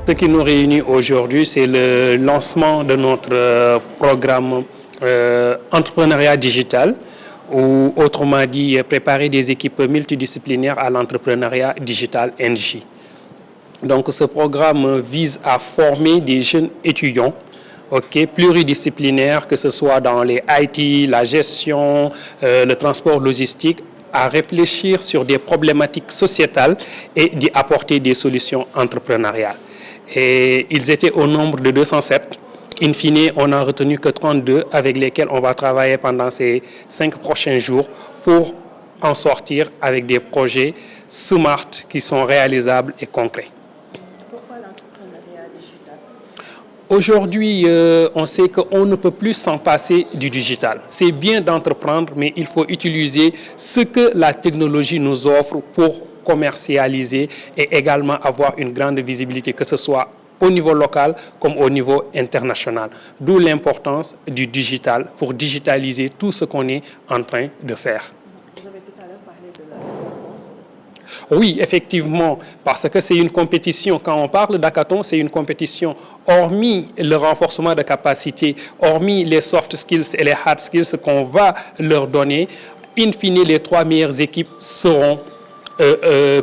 Ce qui nous réunit aujourd'hui, c'est le lancement de notre programme entrepreneuriat digital, ou autrement dit, préparer des équipes multidisciplinaires à l'entrepreneuriat digital NJ. Donc ce programme vise à former des jeunes étudiants pluridisciplinaires, que ce soit dans les IT, la gestion, le transport logistique, à réfléchir sur des problématiques sociétales et d'y apporter des solutions entrepreneuriales. Et ils étaient au nombre de 207. In fine, on n'a retenu que 32 avec lesquels on va travailler pendant ces 5 prochains jours pour en sortir avec des projets smart qui sont réalisables et concrets. Pourquoi l'entrepreneuriat digital? Aujourd'hui, on sait qu'on ne peut plus s'en passer du digital. C'est bien d'entreprendre, mais il faut utiliser ce que la technologie nous offre pour commercialiser et également avoir une grande visibilité, que ce soit au niveau local comme au niveau international. D'où l'importance du digital pour digitaliser tout ce qu'on est en train de faire. Vous avez tout à l'heure parlé de la récompense. Oui, effectivement, parce que c'est une compétition. Quand on parle d'hackathon, c'est une compétition. Hormis le renforcement de capacités, hormis les soft skills et les hard skills qu'on va leur donner, in fine, les 3 meilleures équipes seront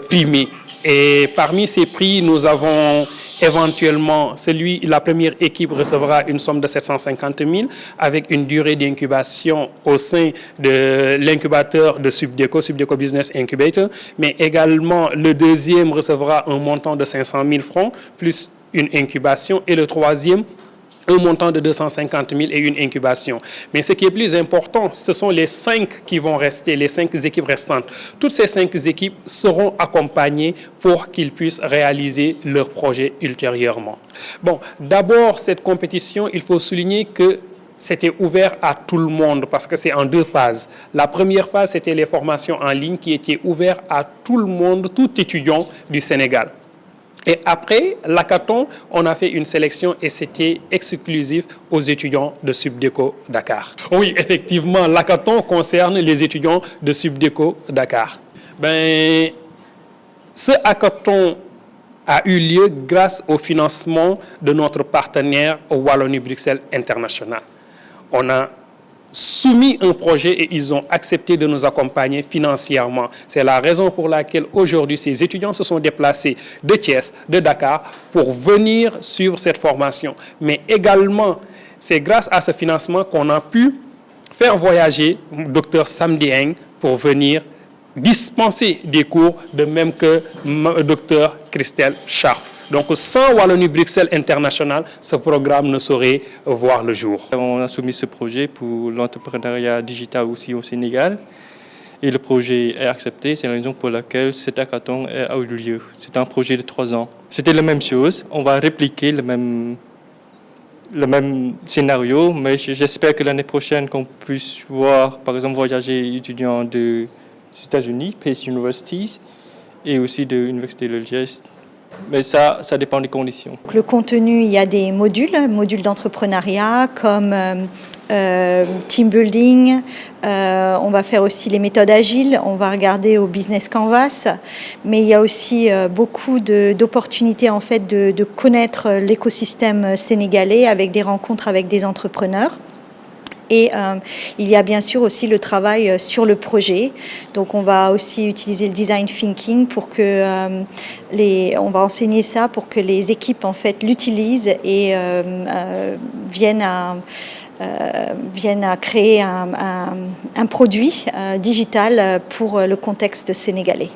primées. Et parmi ces prix, nous avons éventuellement, la première équipe recevra une somme de 750 000 avec une durée d'incubation au sein de l'incubateur de Subdeco Business Incubator, mais également le deuxième recevra un montant de 500 000 francs plus une incubation et le troisième un montant de 250 000 et une incubation. Mais ce qui est plus important, ce sont les 5 qui vont rester, les 5 équipes restantes. Toutes ces 5 équipes seront accompagnées pour qu'ils puissent réaliser leur projet ultérieurement. Bon, d'abord, cette compétition, il faut souligner que c'était ouvert à tout le monde parce que c'est en 2 phases. La première phase, c'était les formations en ligne qui étaient ouvertes à tout le monde, tout étudiant du Sénégal. Et après l'hackathon, on a fait une sélection et c'était exclusif aux étudiants de Subdeco Dakar. Oui, effectivement, l'hackathon concerne les étudiants de Subdeco Dakar. Ce hackathon a eu lieu grâce au financement de notre partenaire Wallonie-Bruxelles International. On a soumis un projet et ils ont accepté de nous accompagner financièrement. C'est la raison pour laquelle aujourd'hui ces étudiants se sont déplacés de Thiès, de Dakar pour venir suivre cette formation. Mais également, c'est grâce à ce financement qu'on a pu faire voyager Dr Sam Dieng pour venir dispenser des cours, de même que Dr Christelle Scharf. Donc, sans Wallonie-Bruxelles International, ce programme ne saurait voir le jour. On a soumis ce projet pour l'entrepreneuriat digital aussi au Sénégal. Et le projet est accepté. C'est la raison pour laquelle cet hackathon a eu lieu. C'est un projet de 3 ans. C'était la même chose. On va répliquer le même scénario. Mais j'espère que l'année prochaine, qu'on puisse voir, par exemple, voyager étudiants des États-Unis, Pace Universities, et aussi de l'Université de Liège. Mais ça dépend des conditions. Le contenu, il y a des modules d'entrepreneuriat comme team building. On va faire aussi les méthodes agiles. On va regarder au business canvas. Mais il y a aussi beaucoup d'opportunités en fait de connaître l'écosystème sénégalais avec des rencontres avec des entrepreneurs. Et il y a bien sûr aussi le travail sur le projet. Donc on va aussi utiliser le design thinking pour que on va enseigner ça pour que les équipes en fait l'utilisent et viennent à créer un produit digital pour le contexte sénégalais.